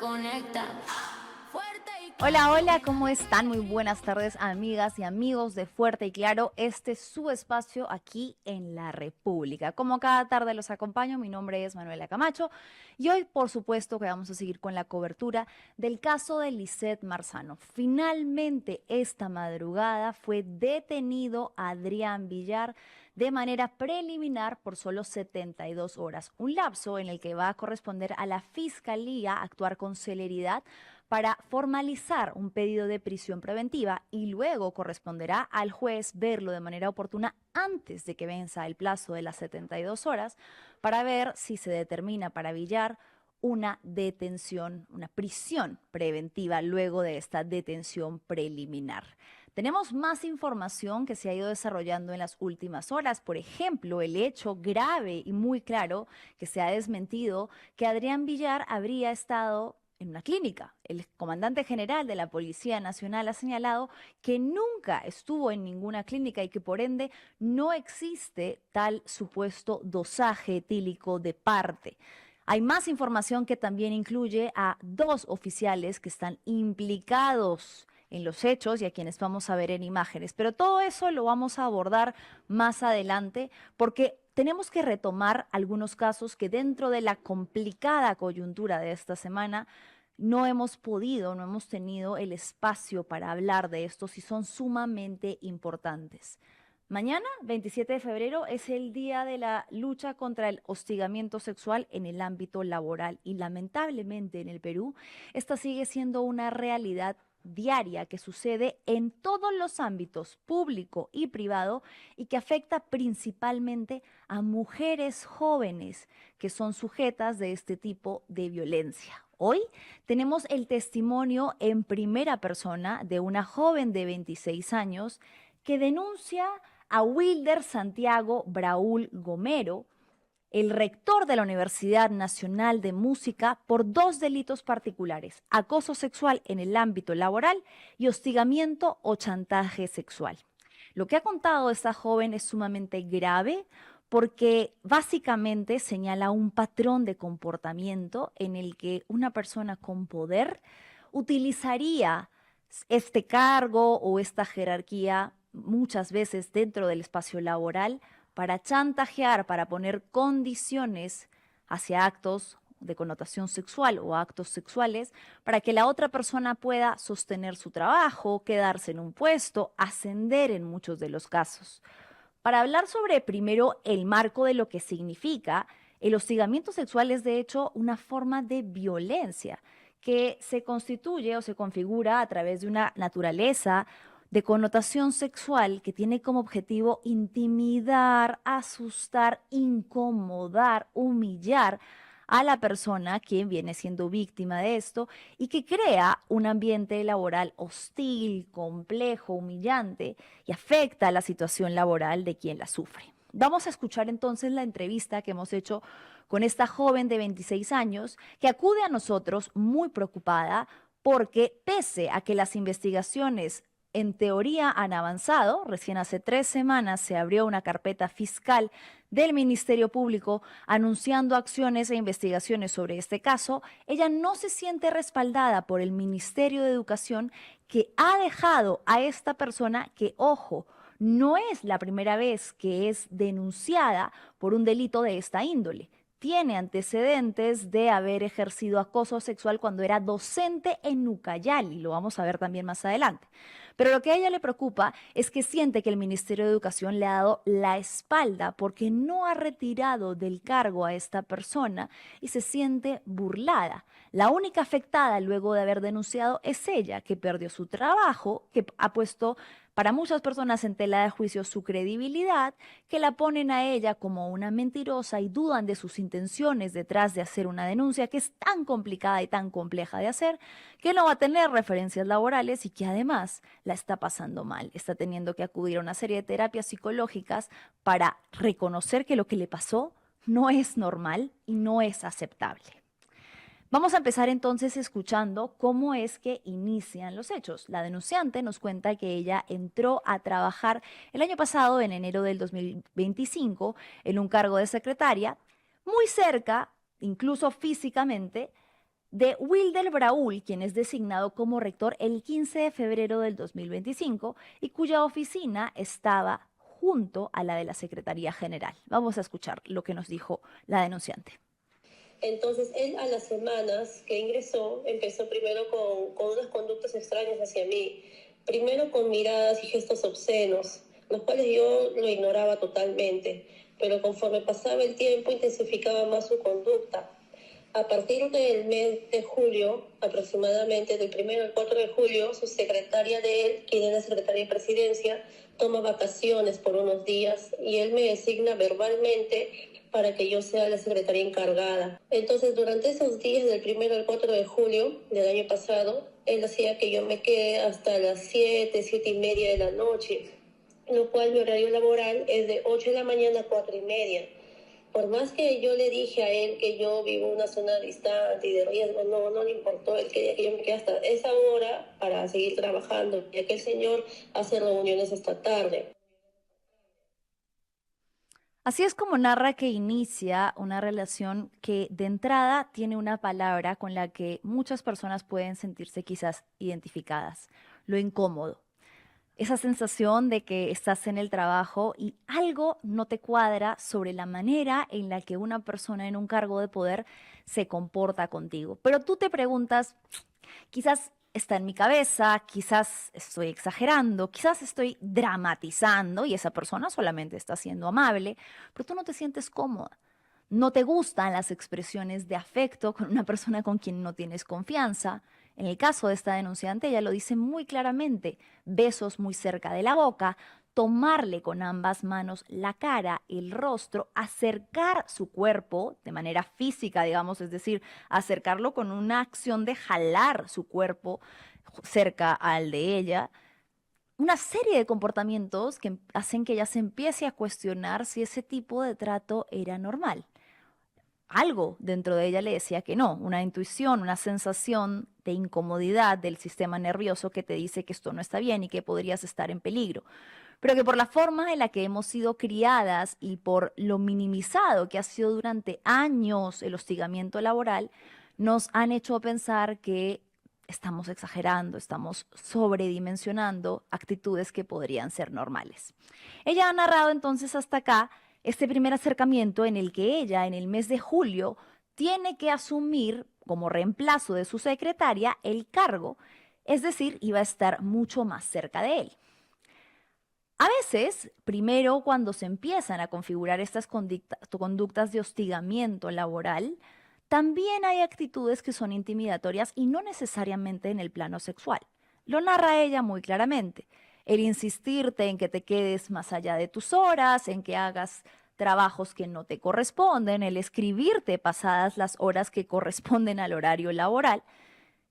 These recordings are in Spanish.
conecta. Fuerte y Hola, hola, ¿cómo están? Muy buenas tardes, amigas y amigos de Fuerte y Claro. Este es su espacio aquí en la República. Como cada tarde los acompaño, mi nombre es Manuela Camacho y hoy, por supuesto, que vamos a seguir con la cobertura del caso de Lisette Marzano. Finalmente, esta madrugada fue detenido Adrián Villar de manera preliminar por solo 72 horas, un lapso en el que va a corresponder a la Fiscalía actuar con celeridad para formalizar un pedido de prisión preventiva y luego corresponderá al juez verlo de manera oportuna antes de que venza el plazo de las 72 horas para ver si se determina para Villar una detención, una prisión preventiva luego de esta detención preliminar. Tenemos más información que se ha ido desarrollando en las últimas horas. Por ejemplo, el hecho grave y muy claro que se ha desmentido que Adrián Villar habría estado en una clínica. El comandante general de la Policía Nacional ha señalado que nunca estuvo en ninguna clínica y que por ende no existe tal supuesto dosaje etílico de parte. Hay más información que también incluye a dos oficiales que están implicados en los hechos y a quienes vamos a ver en imágenes. Pero todo eso lo vamos a abordar más adelante porque tenemos que retomar algunos casos que dentro de la complicada coyuntura de esta semana no hemos podido, no hemos tenido el espacio para hablar de estos y son sumamente importantes. Mañana, 27 de febrero, es el día de la lucha contra el hostigamiento sexual en el ámbito laboral y lamentablemente en el Perú esta sigue siendo una realidad diaria que sucede en todos los ámbitos, público y privado, y que afecta principalmente a mujeres jóvenes que son sujetas de este tipo de violencia. Hoy tenemos el testimonio en primera persona de una joven de 26 años que denuncia a Wilder Santiago Braul Gomero, el rector de la Universidad Nacional de Música, por dos delitos particulares: acoso sexual en el ámbito laboral y hostigamiento o chantaje sexual. Lo que ha contado esta joven es sumamente grave porque básicamente señala un patrón de comportamiento en el que una persona con poder utilizaría este cargo o esta jerarquía muchas veces dentro del espacio laboral para chantajear, para poner condiciones hacia actos de connotación sexual o actos sexuales, para que la otra persona pueda sostener su trabajo, quedarse en un puesto, ascender en muchos de los casos. Para hablar sobre primero el marco de lo que significa, el hostigamiento sexual es de hecho una forma de violencia que se constituye o se configura a través de una naturaleza de connotación sexual que tiene como objetivo intimidar, asustar, incomodar, humillar a la persona quien viene siendo víctima de esto y que crea un ambiente laboral hostil, complejo, humillante y afecta la situación laboral de quien la sufre. Vamos a escuchar entonces la entrevista que hemos hecho con esta joven de 26 años que acude a nosotros muy preocupada porque pese a que las investigaciones en teoría han avanzado, recién hace 3 semanas se abrió una carpeta fiscal del Ministerio Público anunciando acciones e investigaciones sobre este caso, ella no se siente respaldada por el Ministerio de Educación, que ha dejado a esta persona que, ojo, no es la primera vez que es denunciada por un delito de esta índole. Tiene antecedentes de haber ejercido acoso sexual cuando era docente en Ucayali, lo vamos a ver también más adelante. Pero lo que a ella le preocupa es que siente que el Ministerio de Educación le ha dado la espalda porque no ha retirado del cargo a esta persona y se siente burlada. La única afectada luego de haber denunciado es ella, que perdió su trabajo, que ha puesto para muchas personas en tela de juicio su credibilidad, que la ponen a ella como una mentirosa y dudan de sus intenciones detrás de hacer una denuncia que es tan complicada y tan compleja de hacer, que no va a tener referencias laborales y que además la está pasando mal. Está teniendo que acudir a una serie de terapias psicológicas para reconocer que lo que le pasó no es normal y no es aceptable. Vamos a empezar entonces escuchando cómo es que inician los hechos. La denunciante nos cuenta que ella entró a trabajar el año pasado, en enero del 2025, en un cargo de secretaria, muy cerca, incluso físicamente, de Wilder Braul, quien es designado como rector el 15 de febrero del 2025 y cuya oficina estaba junto a la de la Secretaría General. Vamos a escuchar lo que nos dijo la denunciante. Entonces, él a las semanas que ingresó, empezó primero con unas conductas extrañas hacia mí. Primero con miradas y gestos obscenos, los cuales yo lo ignoraba totalmente. Pero conforme pasaba el tiempo, intensificaba más su conducta. A partir del mes de julio, aproximadamente del 1 al 4 de julio, su secretaria de él, quien es la secretaria de presidencia, toma vacaciones por unos días y él me designa verbalmente para que yo sea la secretaria encargada. Entonces, durante esos días del 1 al 4 de julio del año pasado, él hacía que yo me quede hasta las 7, 7:30 de la noche, lo cual mi horario laboral es de 8 de la mañana a 4:30. Por más que yo le dije a él que yo vivo en una zona distante y de riesgo, no le importó. Él quería que yo me quede hasta esa hora para seguir trabajando, ya que el señor hace reuniones hasta tarde. Así es como narra que inicia una relación que de entrada tiene una palabra con la que muchas personas pueden sentirse quizás identificadas: lo incómodo. Esa sensación de que estás en el trabajo y algo no te cuadra sobre la manera en la que una persona en un cargo de poder se comporta contigo. Pero tú te preguntas, quizás está en mi cabeza, quizás estoy exagerando, quizás estoy dramatizando y esa persona solamente está siendo amable, pero tú no te sientes cómoda. No te gustan las expresiones de afecto con una persona con quien no tienes confianza. En el caso de esta denunciante, ella lo dice muy claramente: besos muy cerca de la boca, tomarle con ambas manos la cara, el rostro, acercar su cuerpo de manera física, digamos, es decir, acercarlo con una acción de jalar su cuerpo cerca al de ella. Una serie de comportamientos que hacen que ella se empiece a cuestionar si ese tipo de trato era normal. Algo dentro de ella le decía que no, una intuición, una sensación de incomodidad del sistema nervioso que te dice que esto no está bien y que podrías estar en peligro, pero que por la forma en la que hemos sido criadas y por lo minimizado que ha sido durante años el hostigamiento laboral, nos han hecho pensar que estamos exagerando, estamos sobredimensionando actitudes que podrían ser normales. Ella ha narrado entonces hasta acá este primer acercamiento en el que ella, en el mes de julio, tiene que asumir como reemplazo de su secretaria el cargo, es decir, iba a estar mucho más cerca de él. A veces, primero cuando se empiezan a configurar estas conductas de hostigamiento laboral, también hay actitudes que son intimidatorias y no necesariamente en el plano sexual. Lo narra ella muy claramente. El insistirte en que te quedes más allá de tus horas, en que hagas trabajos que no te corresponden, el escribirte pasadas las horas que corresponden al horario laboral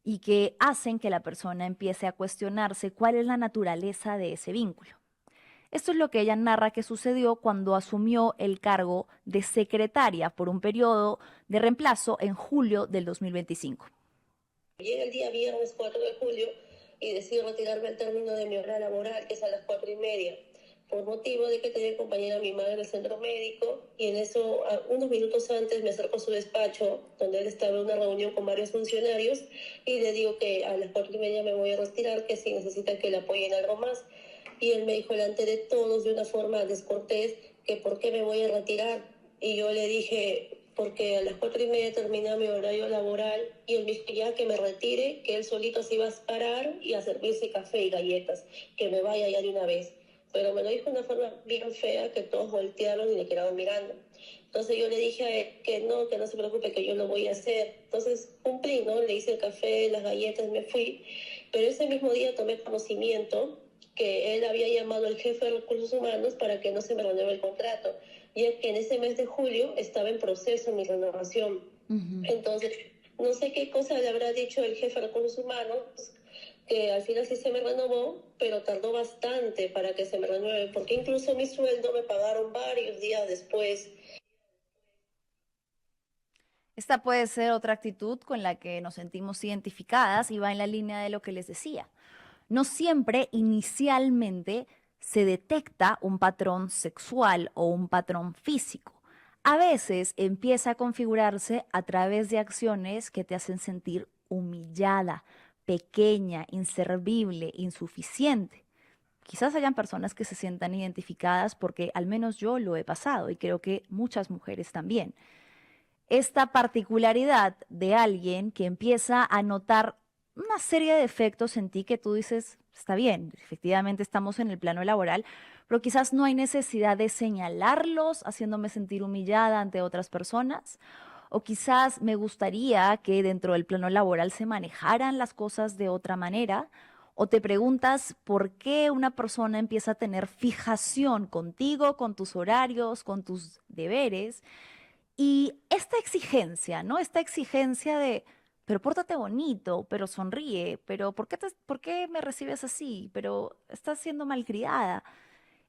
y que hacen que la persona empiece a cuestionarse cuál es la naturaleza de ese vínculo. Esto es lo que ella narra que sucedió cuando asumió el cargo de secretaria por un periodo de reemplazo en julio del 2025. Llega el día viernes 4 de julio y decido retirarme al término de mi hora laboral, que es a las 4:30, por motivo de que tenía que acompañar a mi madre al centro médico, y en eso, unos minutos antes, me acerco a su despacho, donde él estaba en una reunión con varios funcionarios, y le digo que a las 4:30 me voy a retirar, que si necesitan que le apoyen algo más. Y él me dijo delante de todos, de una forma descortés, que por qué me voy a retirar. Y yo le dije, porque a las 4:30 termina mi horario laboral, y él me dijo ya que me retire, que él solito se iba a parar y a servirse café y galletas, que me vaya ya de una vez. Pero me lo dijo de una forma bien fea, que todos voltearon y le quedaban mirando. Entonces yo le dije a él que no se preocupe, que yo lo voy a hacer. Entonces cumplí, ¿no? Le hice el café, las galletas, me fui. Pero ese mismo día tomé conocimiento que él había llamado al jefe de recursos humanos para que no se me renueve el contrato, ya que en ese mes de julio estaba en proceso mi renovación. Entonces, no sé qué cosa le habrá dicho el jefe de recursos humanos, que al final sí se me renovó, pero tardó bastante para que se me renueve, porque incluso mi sueldo me pagaron varios días después. Esta puede ser otra actitud con la que nos sentimos identificadas y va en la línea de lo que les decía. No siempre inicialmente se detecta un patrón sexual o un patrón físico. a veces empieza a configurarse a través de acciones que te hacen sentir humillada, pequeña, inservible, insuficiente. Quizás hayan personas que se sientan identificadas porque al menos yo lo he pasado y creo que muchas mujeres también. Esta particularidad de alguien que empieza a notar una serie de efectos en ti que tú dices, está bien, efectivamente estamos en el plano laboral, pero quizás no hay necesidad de señalarlos haciéndome sentir humillada ante otras personas. O quizás me gustaría que dentro del plano laboral se manejaran las cosas de otra manera. O te preguntas por qué una persona empieza a tener fijación contigo, con tus horarios, con tus deberes. Y esta exigencia, ¿no? Esta exigencia de, pero pórtate bonito, pero sonríe, pero ¿por qué me recibes así? Pero estás siendo malcriada.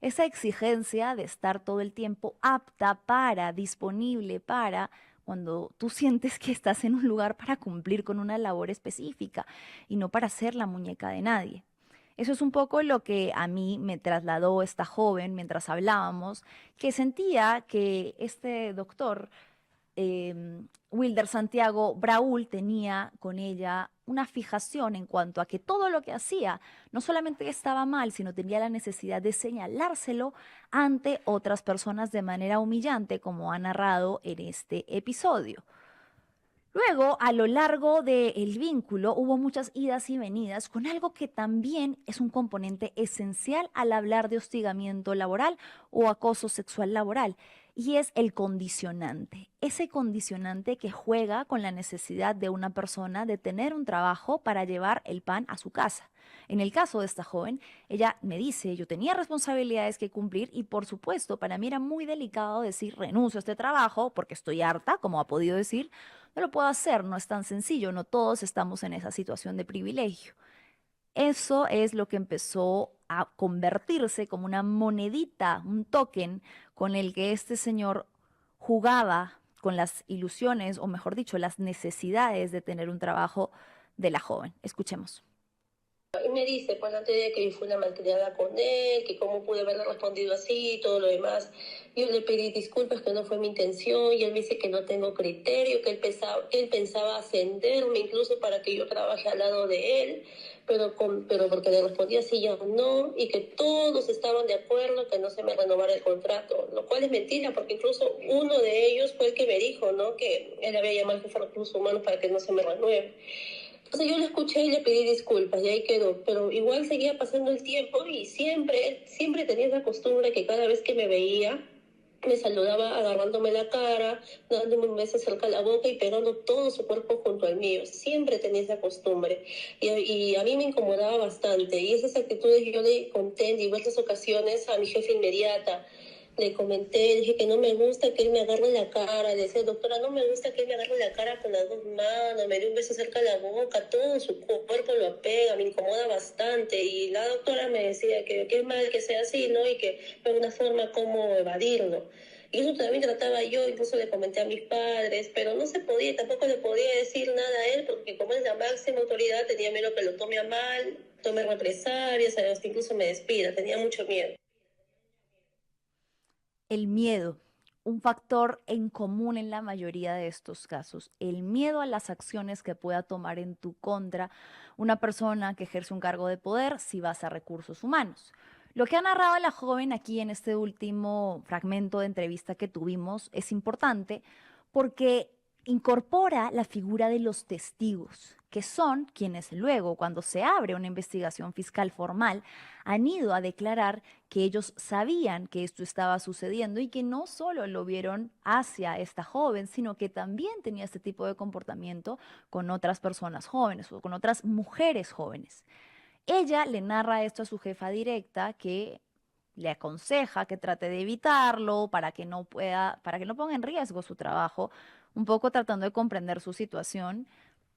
Esa exigencia de estar todo el tiempo apta para, disponible para, cuando tú sientes que estás en un lugar para cumplir con una labor específica y no para ser la muñeca de nadie. Eso es un poco lo que a mí me trasladó esta joven mientras hablábamos, que sentía que este doctor Wilder Santiago Braul tenía con ella una fijación en cuanto a que todo lo que hacía no solamente estaba mal, sino tenía la necesidad de señalárselo ante otras personas de manera humillante, como ha narrado en este episodio. Luego, a lo largo del vínculo, hubo muchas idas y venidas con algo que también es un componente esencial al hablar de hostigamiento laboral o acoso sexual laboral, y es el condicionante. Ese condicionante que juega con la necesidad de una persona de tener un trabajo para llevar el pan a su casa. En el caso de esta joven, ella me dice, yo tenía responsabilidades que cumplir y por supuesto para mí era muy delicado decir renuncio a este trabajo porque estoy harta, como ha podido decir, no lo puedo hacer, no es tan sencillo, no todos estamos en esa situación de privilegio. Eso es lo que empezó a convertirse como una monedita, un token con el que este señor jugaba con las ilusiones, o mejor dicho, las necesidades de tener un trabajo de la joven. Escuchemos. Y me dice, pues antes de que yo fui una malcriada con él, que cómo pude haberle respondido así y todo lo demás. Yo le pedí disculpas, que no fue mi intención, y él me dice que no tengo criterio, que él pensaba ascenderme incluso para que yo trabaje al lado de él, pero porque le respondí así yo no, y que todos estaban de acuerdo que no se me renovara el contrato, lo cual es mentira, porque incluso uno de ellos fue el que me dijo, ¿no?, que él había llamado al jefe de recursos humanos para que no se me renueve. Entonces yo le escuché y le pedí disculpas y ahí quedó, pero igual seguía pasando el tiempo y siempre tenía esa costumbre que cada vez que me veía me saludaba agarrándome la cara, dándome un beso cerca de la boca y pegando todo su cuerpo junto al mío. Siempre tenía esa costumbre y a mí me incomodaba bastante, y esas actitudes yo le conté en diversas ocasiones a mi jefe inmediata. Le comenté, dije que no me gusta que él me agarre la cara. Le decía, doctora, no me gusta que él me agarre la cara con las dos manos, me dio un beso cerca de la boca, todo su cuerpo lo apega, me incomoda bastante. Y la doctora me decía que es mal que sea así, ¿no? Y que no hay una forma como evadirlo. Y eso también trataba yo, incluso le comenté a mis padres, pero no se podía, tampoco le podía decir nada a él, porque como es la máxima autoridad, tenía miedo que lo tome a mal, tome represalias, hasta incluso me despida, tenía mucho miedo. El miedo, un factor en común en la mayoría de estos casos. El miedo a las acciones que pueda tomar en tu contra una persona que ejerce un cargo de poder si vas a recursos humanos. Lo que ha narrado la joven aquí en este último fragmento de entrevista que tuvimos es importante porque incorpora la figura de los testigos, que son quienes luego, cuando se abre una investigación fiscal formal, han ido a declarar que ellos sabían que esto estaba sucediendo y que no solo lo vieron hacia esta joven, sino que también tenía este tipo de comportamiento con otras personas jóvenes o con otras mujeres jóvenes. Ella le narra esto a su jefa directa, que le aconseja que trate de evitarlo para que no ponga en riesgo su trabajo, un poco tratando de comprender su situación,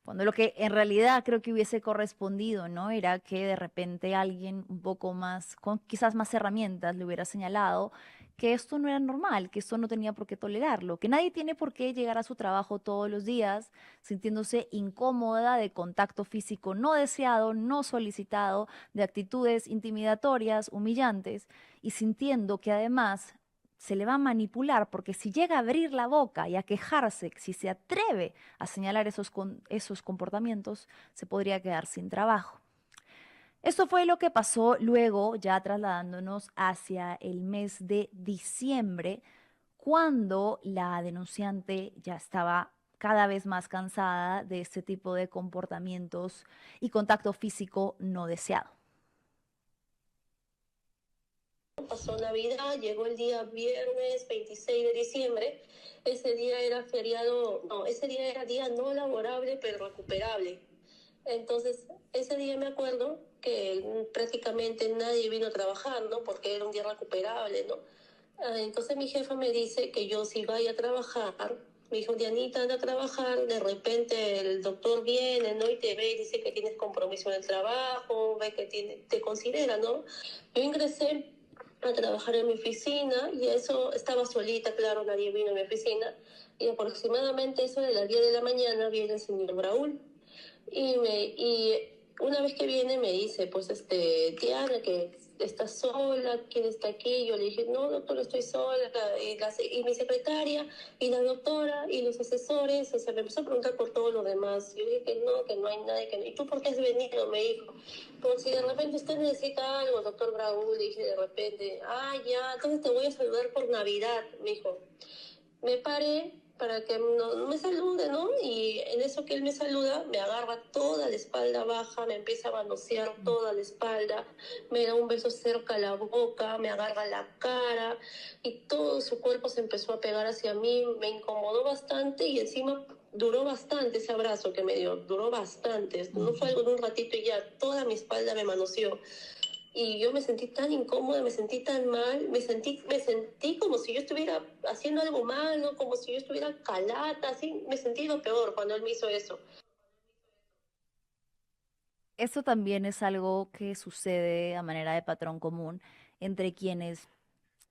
cuando lo que en realidad creo que hubiese correspondido, ¿no? Era que de repente alguien un poco más, con quizás más herramientas, le hubiera señalado que esto no era normal, que esto no tenía por qué tolerarlo, que nadie tiene por qué llegar a su trabajo todos los días sintiéndose incómoda de contacto físico no deseado, no solicitado, de actitudes intimidatorias, humillantes, y sintiendo que además se le va a manipular, porque si llega a abrir la boca y a quejarse, si se atreve a señalar esos comportamientos, se podría quedar sin trabajo. Esto fue lo que pasó luego, ya trasladándonos hacia el mes de diciembre, cuando la denunciante ya estaba cada vez más cansada de este tipo de comportamientos y contacto físico no deseado. Pasó Navidad, llegó el día viernes 26 de diciembre. Ese día era feriado, no, ese día era día no laborable, pero recuperable. Entonces, ese día me acuerdo que prácticamente nadie vino a trabajar, ¿no? Porque era un día recuperable, ¿no? Entonces mi jefa me dice que yo si vaya a trabajar, me dijo, Dianita, anda a trabajar, de repente el doctor viene, ¿no? Y te ve y dice que tienes compromiso en el trabajo, ve que te considera, ¿no? Yo ingresé a trabajar en mi oficina y eso estaba solita, claro, nadie vino a mi oficina. Y aproximadamente eso de las 10 de la mañana viene el señor Braúl. Y una vez que viene me dice, pues, Diana, que estás sola, ¿quién está aquí? Yo le dije, no, doctor, estoy sola. Y mi secretaria, y la doctora, y los asesores, o sea, me empezó a preguntar por todo lo demás. Yo dije que no hay nadie, que no. ¿Y tú por qué has venido? Me dijo, pues si de repente usted necesita algo, doctor Braúl, le dije de repente, ya, entonces te voy a saludar por Navidad, me dijo. Me paré para que no me salude, ¿no? Y en eso que él me saluda, me agarra toda la espalda baja, me empieza a manosear toda la espalda, me da un beso cerca a la boca, me agarra la cara y todo su cuerpo se empezó a pegar hacia mí, me incomodó bastante y encima duró bastante ese abrazo que me dio, duró bastante, no fue algo de un ratito y ya, toda mi espalda me manoseó. Y yo me sentí tan incómoda, me sentí tan mal, me sentí como si yo estuviera haciendo algo malo, como si yo estuviera calata, así, me sentí lo peor cuando él me hizo eso. Esto también es algo que sucede a manera de patrón común entre quienes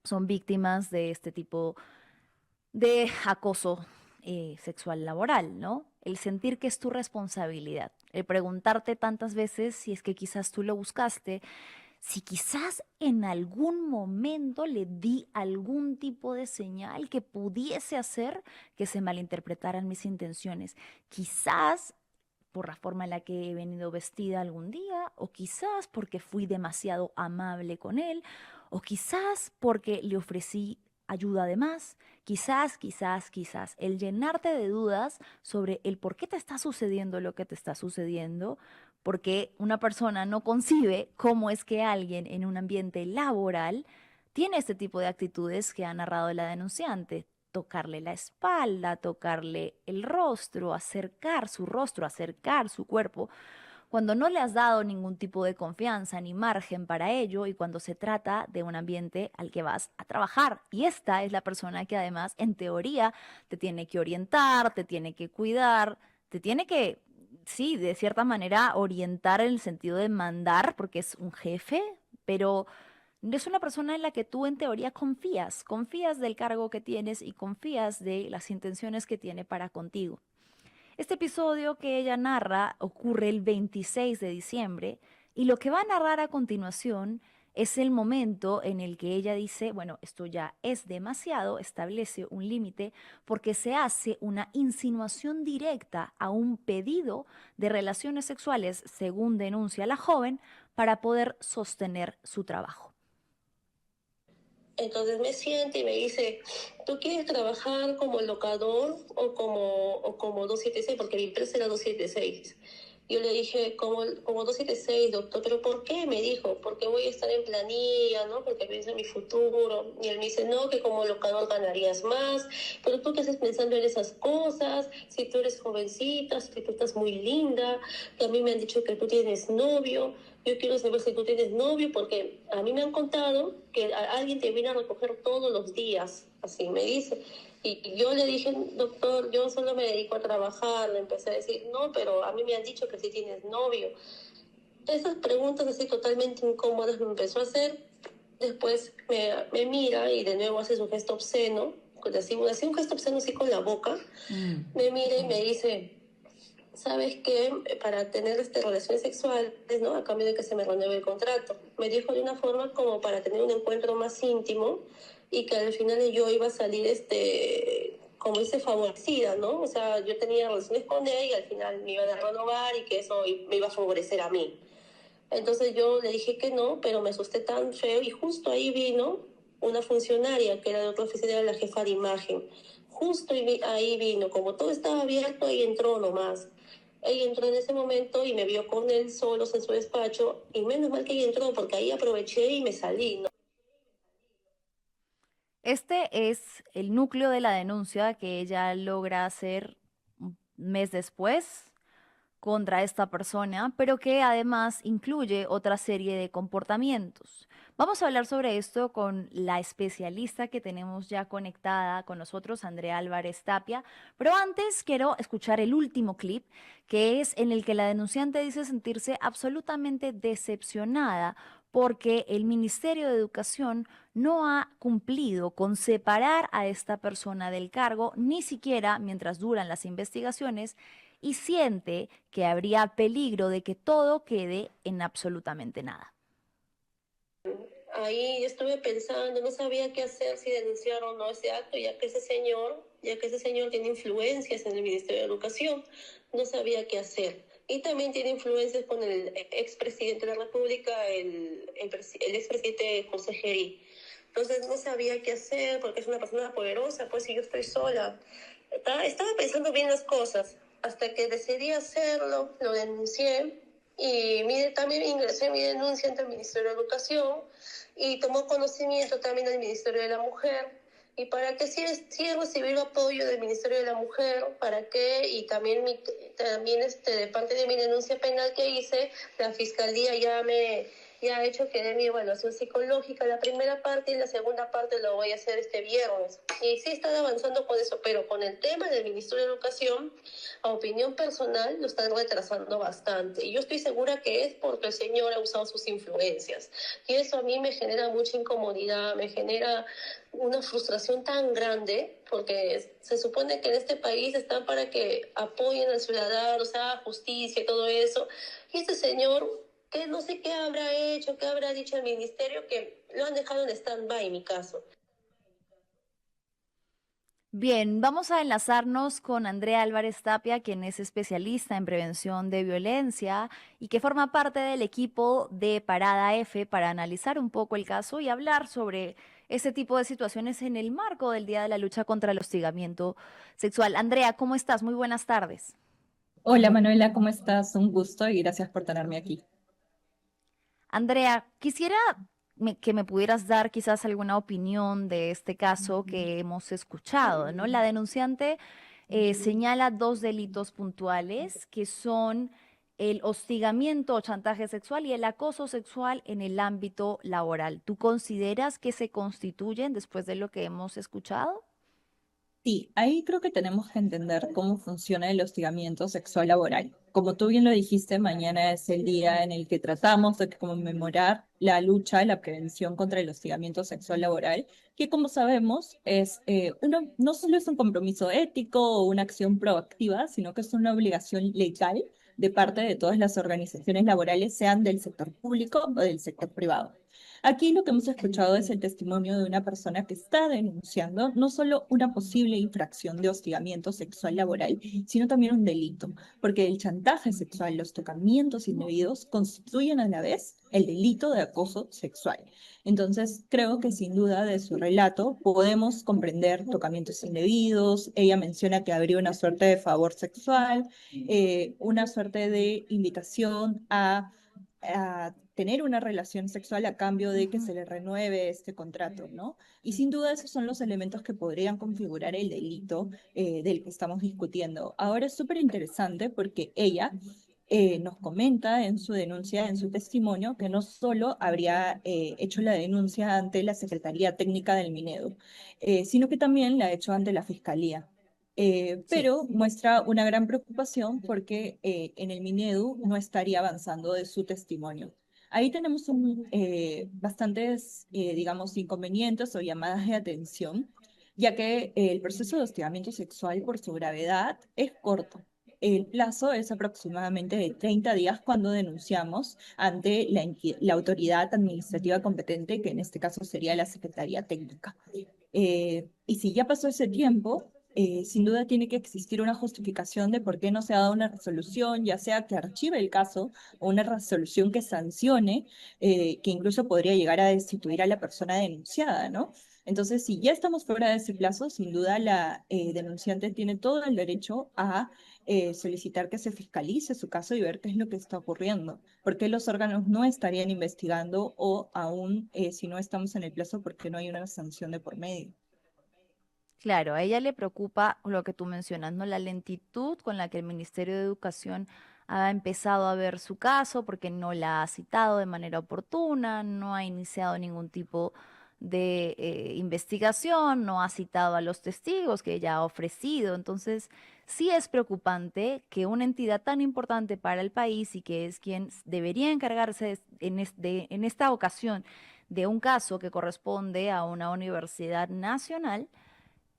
son víctimas de este tipo de acoso sexual laboral, ¿no? El sentir que es tu responsabilidad, el preguntarte tantas veces si es que quizás tú lo buscaste, si quizás en algún momento le di algún tipo de señal que pudiese hacer que se malinterpretaran mis intenciones. Quizás por la forma en la que he venido vestida algún día, o quizás porque fui demasiado amable con él, o quizás porque le ofrecí ayuda de más, quizás, el llenarte de dudas sobre el por qué te está sucediendo lo que te está sucediendo, porque una persona no concibe cómo es que alguien en un ambiente laboral tiene este tipo de actitudes que ha narrado la denunciante. Tocarle la espalda, tocarle el rostro, acercar su cuerpo, cuando no le has dado ningún tipo de confianza ni margen para ello y cuando se trata de un ambiente al que vas a trabajar. Y esta es la persona que además, en teoría, te tiene que orientar, te tiene que cuidar, te tiene que, sí, de cierta manera orientar en el sentido de mandar, porque es un jefe, pero es una persona en la que tú en teoría confías del cargo que tienes y confías de las intenciones que tiene para contigo. Este episodio que ella narra ocurre el 26 de diciembre y lo que va a narrar a continuación es el momento en el que ella dice, bueno, esto ya es demasiado, establece un límite porque se hace una insinuación directa a un pedido de relaciones sexuales, según denuncia la joven, para poder sostener su trabajo. Entonces me siente y me dice, ¿tú quieres trabajar como locador o como 276? Porque mi empresa era 276. Yo le dije, como 276, doctor, ¿pero por qué? Me dijo, porque voy a estar en planilla, ¿no? Porque pienso en mi futuro. Y él me dice, no, que como locador ganarías más, pero tú qué haces pensando en esas cosas, si tú eres jovencita, si tú estás muy linda, que a mí me han dicho que tú tienes novio. Yo quiero saber si tú tienes novio, porque a mí me han contado que alguien te viene a recoger todos los días, así me dice. Y yo le dije, doctor, yo solo me dedico a trabajar. Le empecé a decir, no, pero a mí me han dicho que sí tienes novio. Esas preguntas así totalmente incómodas me empezó a hacer. Después me mira y de nuevo hace su gesto obsceno. Así un gesto obsceno así con la boca. Me mira y me dice, ¿sabes qué? Para tener relaciones sexuales, ¿no? A cambio de que se me renueve el contrato. Me dijo de una forma como para tener un encuentro más íntimo, y que al final yo iba a salir, como dice, favorecida, ¿no? O sea, yo tenía relaciones con él y al final me iban a renovar y que eso me iba a favorecer a mí. Entonces yo le dije que no, pero me asusté tan feo y justo ahí vino una funcionaria que era de otra oficina, era la jefa de imagen. Justo ahí vino, como todo estaba abierto, ahí entró nomás. Ella entró en ese momento y me vio con él solos en su despacho y menos mal que ella entró porque ahí aproveché y me salí, ¿no? Este es el núcleo de la denuncia que ella logra hacer un mes después contra esta persona, pero que además incluye otra serie de comportamientos. Vamos a hablar sobre esto con la especialista que tenemos ya conectada con nosotros, Andrea Álvarez Tapia, pero antes quiero escuchar el último clip, que es en el que la denunciante dice sentirse absolutamente decepcionada porque el Ministerio de Educación no ha cumplido con separar a esta persona del cargo, ni siquiera mientras duran las investigaciones, y siente que habría peligro de que todo quede en absolutamente nada. Ahí estuve pensando, no sabía qué hacer, si denunciar o no ese acto, ya que ese señor tiene influencias en el Ministerio de Educación, no sabía qué hacer. Y también tiene influencias con el expresidente de la República, el expresidente José Gerí. Entonces no sabía qué hacer porque es una persona poderosa, pues si yo estoy sola. Estaba pensando bien las cosas, hasta que decidí hacerlo, lo denuncié y también ingresé mi denuncia ante el Ministerio de Educación y tomó conocimiento también del Ministerio de la Mujer. ¿Y para qué si he recibido apoyo del Ministerio de la Mujer? ¿Para qué? Y también, de parte de mi denuncia penal que hice, la Fiscalía ya ha hecho que dé mi evaluación psicológica, la primera parte y la segunda parte lo voy a hacer este viernes. Y sí están avanzando con eso, pero con el tema del Ministerio de Educación, a opinión personal, lo están retrasando bastante. Y yo estoy segura que es porque el señor ha usado sus influencias. Y eso a mí me genera mucha incomodidad, me genera una frustración tan grande, porque se supone que en este país están para que apoyen al ciudadano, o sea, justicia y todo eso. Y este señor, que no sé qué habrá hecho, qué habrá dicho el ministerio, que lo han dejado en stand-by en mi caso. Bien, vamos a enlazarnos con Andrea Álvarez Tapia, quien es especialista en prevención de violencia y que forma parte del equipo de Parada F para analizar un poco el caso y hablar sobre ese tipo de situaciones en el marco del Día de la Lucha contra el Hostigamiento Sexual. Andrea, ¿cómo estás? Muy buenas tardes. Hola Manuela, ¿cómo estás? Un gusto y gracias por tenerme aquí. Andrea, quisiera que me pudieras dar quizás alguna opinión de este caso que hemos escuchado, ¿no? La denunciante señala dos delitos puntuales que son el hostigamiento o chantaje sexual y el acoso sexual en el ámbito laboral. ¿Tú consideras que se constituyen después de lo que hemos escuchado? Sí, ahí creo que tenemos que entender cómo funciona el hostigamiento sexual laboral. Como tú bien lo dijiste, mañana es el día en el que tratamos de conmemorar la lucha, la prevención contra el hostigamiento sexual laboral, que como sabemos no solo es un compromiso ético o una acción proactiva, sino que es una obligación legal de parte de todas las organizaciones laborales, sean del sector público o del sector privado. Aquí lo que hemos escuchado es el testimonio de una persona que está denunciando no solo una posible infracción de hostigamiento sexual laboral, sino también un delito, porque el chantaje sexual, los tocamientos indebidos constituyen a la vez el delito de acoso sexual. Entonces, creo que sin duda de su relato podemos comprender tocamientos indebidos. Ella menciona que habría una suerte de favor sexual, una suerte de invitación a tener una relación sexual a cambio de que se le renueve este contrato, ¿no? Y sin duda esos son los elementos que podrían configurar el delito del que estamos discutiendo. Ahora es súper interesante porque ella nos comenta en su denuncia, en su testimonio, que no solo habría hecho la denuncia ante la Secretaría Técnica del Minedu, sino que también la ha hecho ante la Fiscalía. Sí. Pero muestra una gran preocupación porque en el Minedu no estaría avanzando de su testimonio. Ahí tenemos bastantes, digamos, inconvenientes o llamadas de atención, ya que el proceso de hostigamiento sexual por su gravedad es corto. el plazo es aproximadamente de 30 días cuando denunciamos ante la autoridad administrativa competente, que en este caso sería la Secretaría Técnica. Y si ya pasó ese tiempo, sin duda tiene que existir una justificación de por qué no se ha dado una resolución, ya sea que archive el caso o una resolución que sancione, que incluso podría llegar a destituir a la persona denunciada, ¿no? Entonces, si ya estamos fuera de ese plazo, sin duda la denunciante tiene todo el derecho a solicitar que se fiscalice su caso y ver qué es lo que está ocurriendo. ¿Por qué los órganos no estarían investigando o aún si no estamos en el plazo, por qué no hay una sanción de por medio? Claro, a ella le preocupa lo que tú mencionas, ¿no? La lentitud con la que el Ministerio de Educación ha empezado a ver su caso porque no la ha citado de manera oportuna, no ha iniciado ningún tipo de investigación, no ha citado a los testigos que ella ha ofrecido. Entonces, sí es preocupante que una entidad tan importante para el país y que es quien debería encargarse en esta ocasión de un caso que corresponde a una universidad nacional,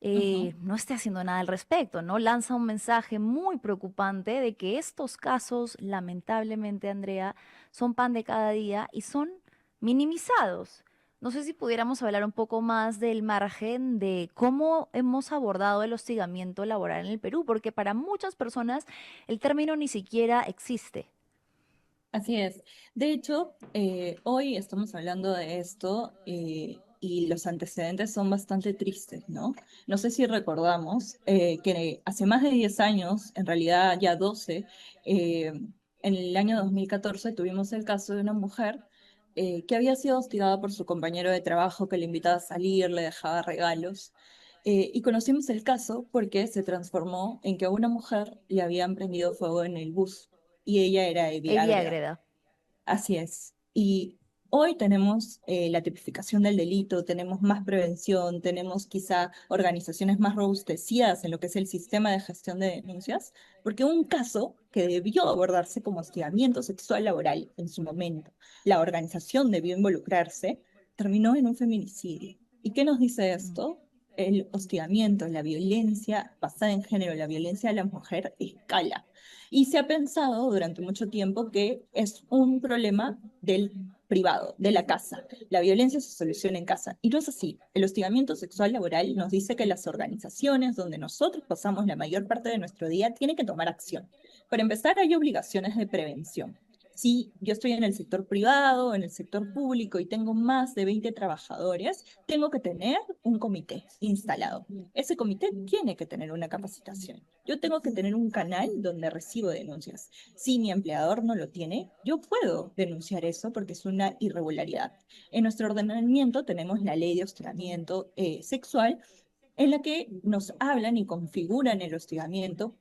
Ujú. no esté haciendo nada al respecto, ¿no? Lanza un mensaje muy preocupante de que estos casos, lamentablemente, Andrea, son pan de cada día y son minimizados. No sé si pudiéramos hablar un poco más del margen de cómo hemos abordado el hostigamiento laboral en el Perú, porque para muchas personas el término ni siquiera existe. Así es. De hecho, hoy estamos hablando de esto y los antecedentes son bastante tristes, ¿no? No sé si recordamos que hace más de 10 años, en realidad ya 12, en el año 2014 tuvimos el caso de una mujer que había sido hostigada por su compañero de trabajo que le invitaba a salir, le dejaba regalos. Y conocimos el caso porque se transformó en que a una mujer le habían prendido fuego en el bus y ella era Evi Evi Ágreda. Agreda. Así es. Y hoy tenemos la tipificación del delito, tenemos más prevención, tenemos quizá organizaciones más robustecidas en lo que es el sistema de gestión de denuncias, porque un caso que debió abordarse como hostigamiento sexual laboral en su momento, la organización debió involucrarse, terminó en un feminicidio. ¿Y qué nos dice esto? El hostigamiento, la violencia basada en género, la violencia a la mujer escala. Y se ha pensado durante mucho tiempo que es un problema del privado, de la casa. La violencia se soluciona en casa. Y no es así. El hostigamiento sexual laboral nos dice que las organizaciones donde nosotros pasamos la mayor parte de nuestro día tienen que tomar acción. Para empezar, hay obligaciones de prevención. Si yo estoy en el sector privado, en el sector público y tengo más de 20 trabajadores, tengo que tener un comité instalado. Ese comité tiene que tener una capacitación. Yo tengo que tener un canal donde recibo denuncias. Si mi empleador no lo tiene, yo puedo denunciar eso porque es una irregularidad. En nuestro ordenamiento tenemos la ley de hostigamiento sexual en la que nos hablan y configuran el hostigamiento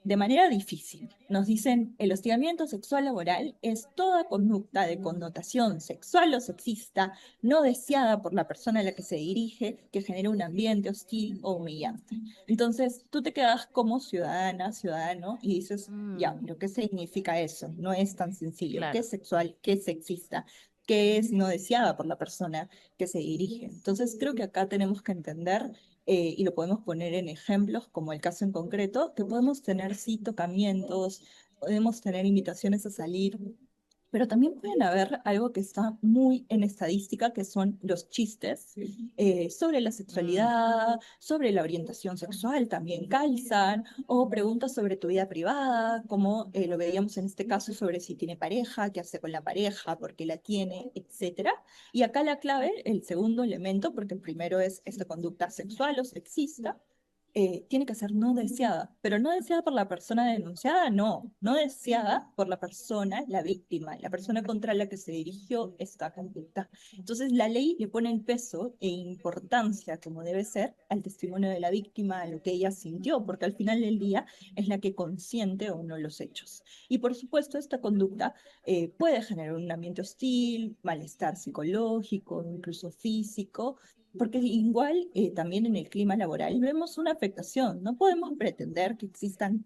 de manera difícil. Nos dicen, el hostigamiento sexual laboral es toda conducta de connotación sexual o sexista no deseada por la persona a la que se dirige que genera un ambiente hostil o humillante. Entonces, tú te quedas como ciudadana, ciudadano, y dices, ya, Mm, pero ¿qué significa eso? No es tan sencillo. ¿Qué claro. es sexual? ¿Qué es sexista? ¿Qué es no deseada por la persona que se dirige? Entonces, creo que acá tenemos que entender y lo podemos poner en ejemplos, como el caso en concreto, que podemos tener sí tocamientos, podemos tener invitaciones a salir, pero también pueden haber algo que está muy en estadística, que son los chistes sobre la Mm. sexualidad, sobre la orientación sexual, también calzan, o preguntas sobre tu vida privada, como lo veíamos en este caso sobre si tiene pareja, qué hace con la pareja, por qué la tiene, etcétera. Y acá la clave, el segundo elemento, porque el primero es esta conducta sexual o sexista, tiene que ser no deseada, pero no deseada por la persona denunciada, no, no deseada por la persona, la víctima, la persona contra la que se dirigió esta conducta. Entonces la ley le pone el peso e importancia, como debe ser, al testimonio de la víctima, a lo que ella sintió, porque al final del día es la que consiente o no los hechos. Y por supuesto, esta conducta puede generar un ambiente hostil, malestar psicológico, incluso físico, porque igual también en el clima laboral vemos una afectación. No podemos pretender que existan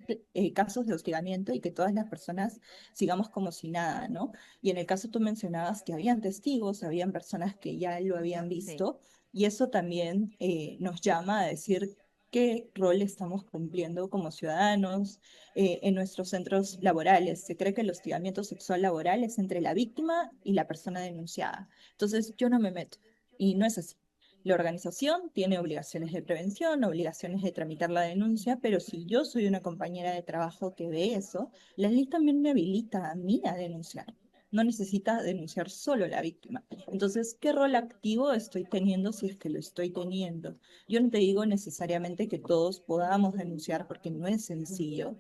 casos de hostigamiento y que todas las personas sigamos como si nada, ¿no? Y en el caso tú mencionabas que habían testigos, habían personas que ya lo habían Sí. visto, y eso también nos llama a decir qué rol estamos cumpliendo como ciudadanos en nuestros centros laborales. Se cree que el hostigamiento sexual laboral es entre la víctima y la persona denunciada. Entonces, yo no me meto. Y no es así. La organización tiene obligaciones de prevención, obligaciones de tramitar la denuncia, pero si yo soy una compañera de trabajo que ve eso, la ley también me habilita a mí a denunciar. No necesita denunciar solo la víctima. Entonces, ¿qué rol activo estoy teniendo si es que lo estoy teniendo? Yo no te digo necesariamente que todos podamos denunciar porque no es sencillo,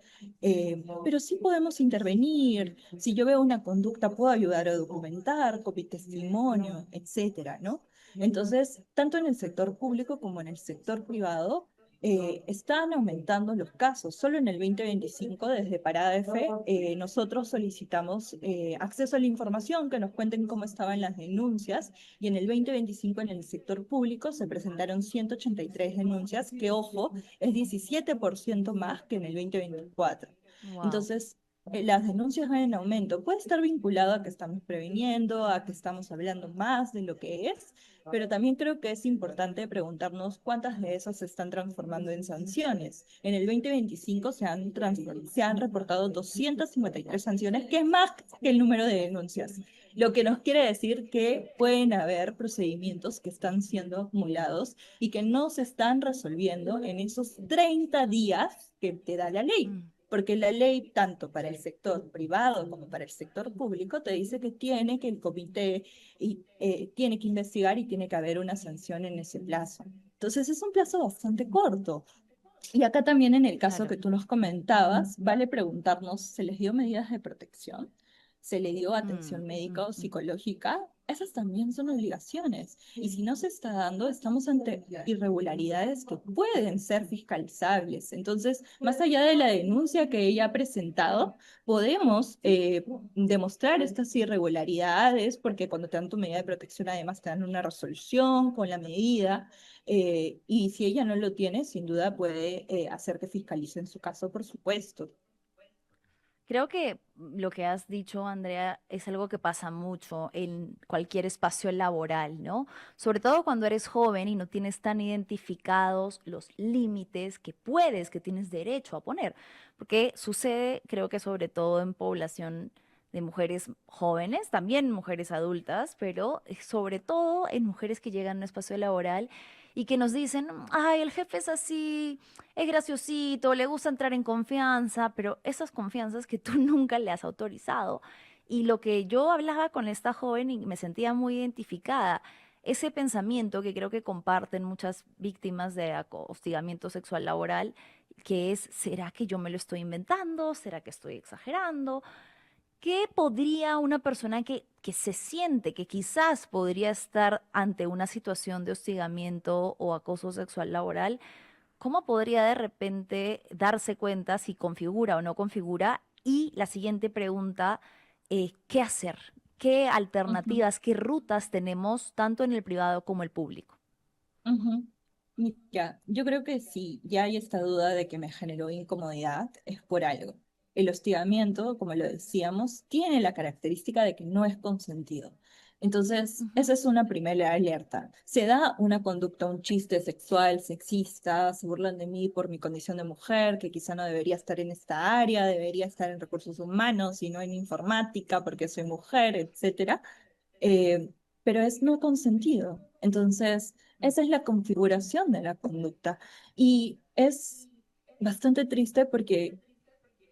pero sí podemos intervenir. Si yo veo una conducta, puedo ayudar a documentar con mi testimonio, etcétera, ¿no? Entonces, tanto en el sector público como en el sector privado, están aumentando los casos. Solo en el 2025, desde Parada F, nosotros solicitamos acceso a la información, que nos cuenten cómo estaban las denuncias, y en el 2025 en el sector público se presentaron 183 denuncias, que ojo, es 17% más que en el 2024. Wow. Entonces, las denuncias van en aumento. Puede estar vinculado a que estamos previniendo, a que estamos hablando más de lo que es, pero también creo que es importante preguntarnos cuántas de esas se están transformando en sanciones. En el 2025 se han reportado 253 sanciones, que es más que el número de denuncias, lo que nos quiere decir que pueden haber procedimientos que están siendo acumulados y que no se están resolviendo en esos 30 días que te da la ley. Mm. Porque la ley, tanto para el sector privado como para el sector público, te dice que tiene que el comité tiene que investigar y tiene que haber una sanción en ese plazo. Entonces es un plazo bastante corto. Y acá también en el caso Claro. que tú nos comentabas, vale preguntarnos, ¿se les dio medidas de protección? ¿Se le dio Mm, atención médica o ujú. psicológica? Esas también son obligaciones. Y si no se está dando, estamos ante irregularidades que pueden ser fiscalizables. Entonces, más allá de la denuncia que ella ha presentado, podemos demostrar estas irregularidades, porque cuando te dan tu medida de protección, además te dan una resolución con la medida. Y si ella no lo tiene, sin duda puede hacer que fiscalice en su caso, por supuesto. Creo que lo que has dicho, Andrea, es algo que pasa mucho en cualquier espacio laboral, ¿no? Sobre todo cuando eres joven y no tienes tan identificados los límites que puedes, que tienes derecho a poner. Porque sucede, creo que sobre todo en población de mujeres jóvenes, también mujeres adultas, pero sobre todo en mujeres que llegan a un espacio laboral y que nos dicen, ay, el jefe es así, es graciosito, le gusta entrar en confianza, pero esas confianzas que tú nunca le has autorizado. Y lo que yo hablaba con esta joven y me sentía muy identificada, ese pensamiento que creo que comparten muchas víctimas de hostigamiento sexual laboral, que es, ¿será que yo me lo estoy inventando? ¿Será que estoy exagerando? ¿Qué podría una persona que se siente que quizás podría estar ante una situación de hostigamiento o acoso sexual laboral? ¿Cómo podría de repente darse cuenta si configura o no configura? Y la siguiente pregunta, ¿qué hacer? ¿Qué Ujú, alternativas, qué rutas tenemos tanto en el privado como el público? ujú. Mira, yo creo que si ya hay esta duda de que me generó incomodidad, es por algo. El hostigamiento, como lo decíamos, tiene la característica de que no es consentido. Entonces, Ujú. esa es una primera alerta. Se da una conducta, un chiste sexual, sexista, se burlan de mí por mi condición de mujer, que quizá no debería estar en esta área, debería estar en recursos humanos y no en informática porque soy mujer, etcétera, eh, pero es no consentido. Entonces, esa es la configuración de la conducta. Y es bastante triste porque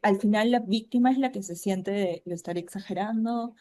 al final la víctima es la que se siente de lo estaré exagerando,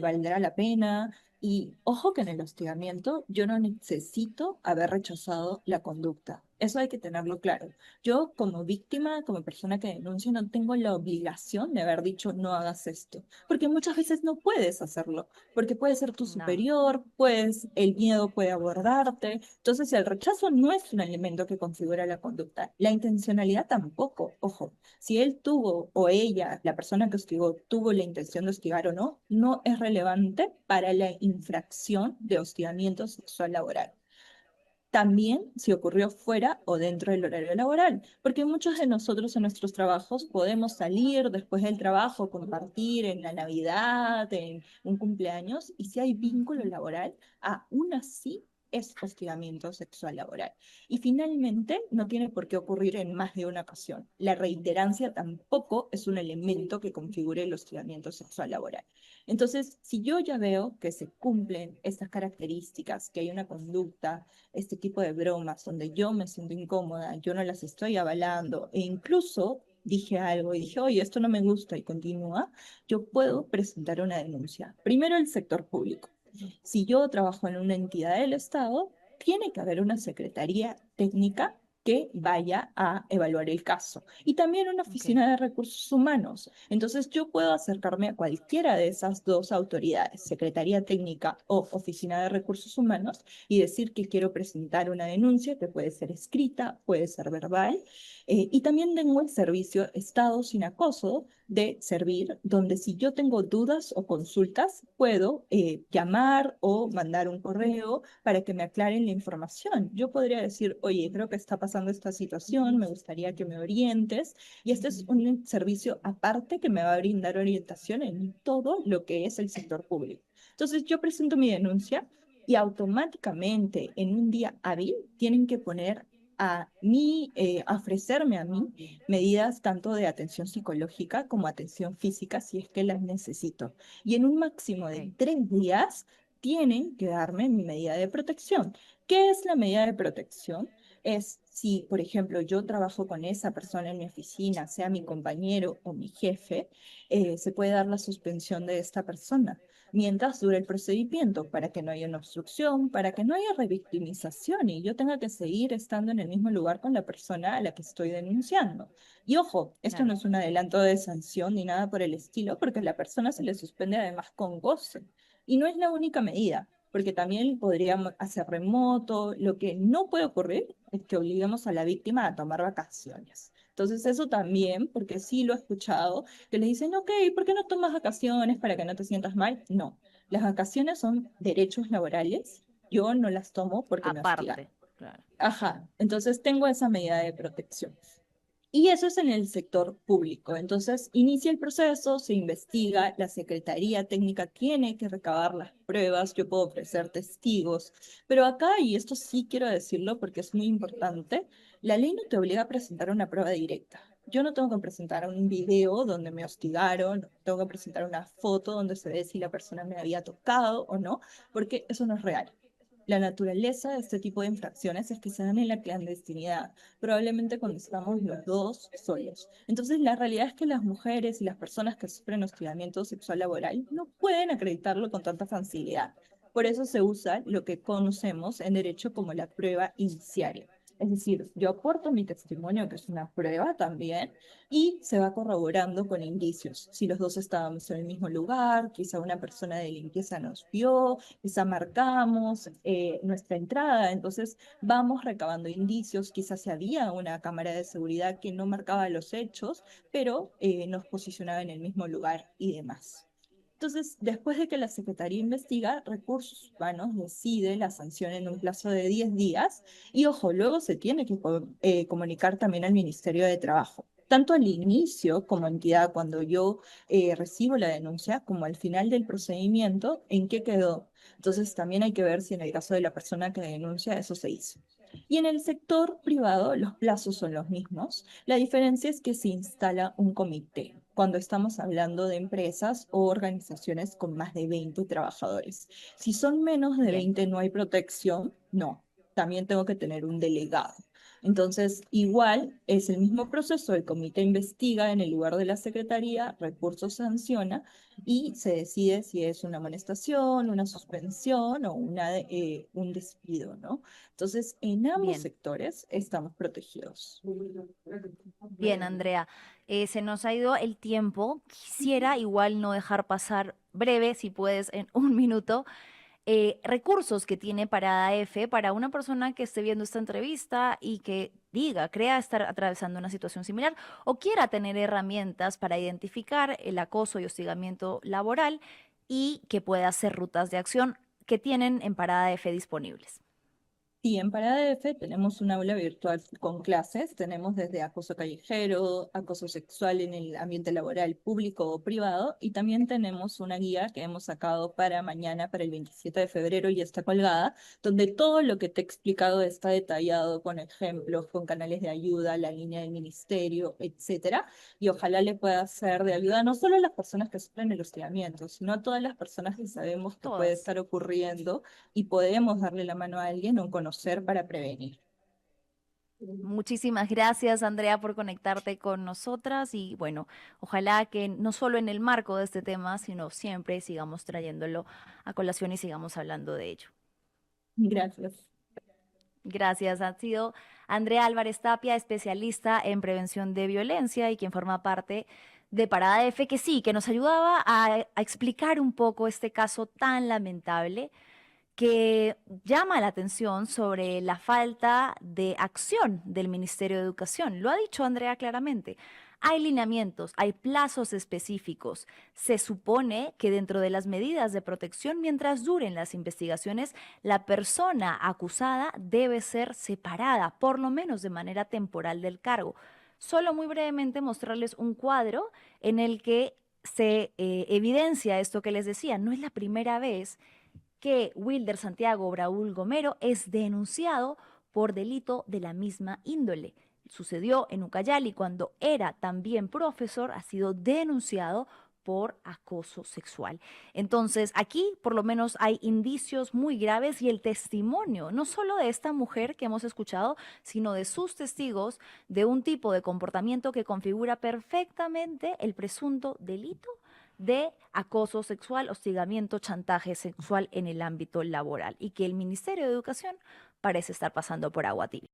valdrá la pena. Y ojo que en el hostigamiento yo no necesito haber rechazado la conducta. Eso hay que tenerlo claro. Yo como víctima, como persona que denuncia, no tengo la obligación de haber dicho no hagas esto, porque muchas veces no puedes hacerlo, porque puede ser tu No. superior, pues el miedo puede abordarte. Entonces el rechazo no es un elemento que configura la conducta, la intencionalidad tampoco, ojo. Si él tuvo o ella, la persona que hostigó, tuvo la intención de hostigar o no, no es relevante para la infracción de hostigamiento sexual laboral. También si ocurrió fuera o dentro del horario laboral, porque muchos de nosotros en nuestros trabajos podemos salir después del trabajo, compartir en la Navidad, en un cumpleaños, y si hay vínculo Ujú. laboral, aún así es hostigamiento sexual laboral. Y finalmente, no tiene por qué ocurrir en más de una ocasión. La reiterancia tampoco es un elemento que configure el hostigamiento sexual laboral. Entonces, si yo ya veo que se cumplen estas características, que hay una conducta, este tipo de bromas donde yo me siento incómoda, yo no las estoy avalando e incluso dije algo y dije, oye, esto no me gusta y continúa, yo puedo presentar una denuncia. Primero el sector público. Si yo trabajo en una entidad del Estado, tiene que haber una secretaría técnica que vaya a evaluar el caso. Y también una Ok, oficina de recursos humanos. Entonces yo puedo acercarme a cualquiera de esas dos autoridades, Secretaría Técnica o Oficina de Recursos Humanos, y decir que quiero presentar una denuncia que puede ser escrita, puede ser verbal. Y también tengo el servicio Estado sin acoso de servir, donde si yo tengo dudas o consultas, puedo llamar o mandar un correo para que me aclaren la información. Yo podría decir, oye, creo que está pasando esta situación, me gustaría que me orientes, y este es un servicio aparte que me va a brindar orientación en todo lo que es el sector público. Entonces, yo presento mi denuncia y automáticamente en un día hábil tienen que poner a mí, ofrecerme a mí medidas tanto de atención psicológica como atención física si es que las necesito. Y en un máximo de ok, 3 días tienen que darme mi medida de protección. ¿Qué es la medida de protección? Es si, por ejemplo, yo trabajo con esa persona en mi oficina, sea mi compañero o mi jefe, se puede dar la suspensión de esta persona mientras dure el procedimiento, para que no haya una obstrucción, para que no haya revictimización y yo tenga que seguir estando en el mismo lugar con la persona a la que estoy denunciando. Y ojo, esto no claro. es un adelanto de sanción ni nada por el estilo, porque a la persona se le suspende además con goce. Y no es la única medida, porque también podríamos hacer remoto. Lo que no puede ocurrir es que obliguemos a la víctima a tomar vacaciones. Entonces eso también, porque sí lo he escuchado, que le dicen, ok, ¿por qué no tomas vacaciones para que no te sientas mal? No, las vacaciones son derechos laborales, yo no las tomo porque me hostigan. Aparte, claro. Ajá, entonces tengo esa medida de protección. Y eso es en el sector público. Entonces, inicia el proceso, se investiga, la Secretaría Técnica tiene que recabar las pruebas, yo puedo ofrecer testigos, pero acá, y esto sí quiero decirlo porque es muy importante, la ley no te obliga a presentar una prueba directa. Yo no tengo que presentar un video donde me hostigaron, no tengo que presentar una foto donde se ve si la persona me había tocado o no, porque eso no es real. La naturaleza de este tipo de infracciones es que se dan en la clandestinidad, probablemente cuando estamos los dos solos. Entonces, la realidad es que las mujeres y las personas que sufren hostigamiento sexual laboral no pueden acreditarlo con tanta facilidad. Por eso se usa lo que conocemos en derecho como la prueba indiciaria. Es decir, yo aporto mi testimonio, que es una prueba también, y se va corroborando con indicios. Si los dos estábamos en el mismo lugar, quizá una persona de limpieza nos vio, quizá marcamos nuestra entrada, entonces vamos recabando indicios, quizás si había una cámara de seguridad que no marcaba los hechos, pero nos posicionaba en el mismo lugar y demás. Entonces, después de que la Secretaría investiga, Recursos Humanos decide la sanción en un plazo de 10 días y, ojo, luego se tiene que comunicar también al Ministerio de Trabajo, tanto al inicio como entidad, cuando yo recibo la denuncia, como al final del procedimiento, en qué quedó. Entonces, también hay que ver si en el caso de la persona que denuncia eso se hizo. Y en el sector privado los plazos son los mismos. La diferencia es que se instala un comité cuando estamos hablando de empresas o organizaciones con más de 20 trabajadores. Si son menos de Bien. 20 no hay protección, no. También tengo que tener un delegado. Entonces, igual es el mismo proceso, el comité investiga en el lugar de la secretaría, recursos sanciona y se decide si es una amonestación, una suspensión o un despido, ¿no? Entonces, en ambos Bien. sectores estamos protegidos. Bien, Andrea, se nos ha ido el tiempo. Quisiera igual no dejar pasar breve, si puedes, en un minuto, recursos que tiene Parada F para una persona que esté viendo esta entrevista y que diga, crea estar atravesando una situación similar o quiera tener herramientas para identificar el acoso y hostigamiento laboral y que pueda hacer rutas de acción que tienen en Parada F disponibles. Y en Paradef tenemos un aula virtual con clases, tenemos desde acoso callejero, acoso sexual en el ambiente laboral público o privado, y también tenemos una guía que hemos sacado para mañana, para el 27 de febrero, y está colgada, donde todo lo que te he explicado está detallado con ejemplos, con canales de ayuda, la línea del ministerio, etcétera, y ojalá le pueda ser de ayuda no solo a las personas que sufren el hostigamiento, sino a todas las personas que sabemos que puede Todas. estar ocurriendo y podemos darle la mano a alguien o conocer para prevenir. Muchísimas gracias, Andrea, por conectarte con nosotras y bueno, ojalá que no solo en el marco de este tema, sino siempre sigamos trayéndolo a colación y sigamos hablando de ello. Gracias. Gracias. Ha sido Andrea Álvarez Tapia, especialista en prevención de violencia y quien forma parte de Parada F, que sí, que nos ayudaba a explicar un poco este caso tan lamentable que llama la atención sobre la falta de acción del Ministerio de Educación. Lo ha dicho Andrea claramente. Hay lineamientos, hay plazos específicos. Se supone que dentro de las medidas de protección, mientras duren las investigaciones, la persona acusada debe ser separada, por lo menos de manera temporal del cargo. Solo muy brevemente mostrarles un cuadro en el que se evidencia esto que les decía. No es la primera vez que Wilder Santiago Braúl Gomero es denunciado por delito de la misma índole. Sucedió en Ucayali cuando era también profesor, ha sido denunciado por acoso sexual. Entonces, aquí por lo menos hay indicios muy graves y el testimonio, no solo de esta mujer que hemos escuchado, sino de sus testigos de un tipo de comportamiento que configura perfectamente el presunto delito de acoso sexual, hostigamiento, chantaje sexual en el ámbito laboral y que el Ministerio de Educación parece estar pasando por agua tibia.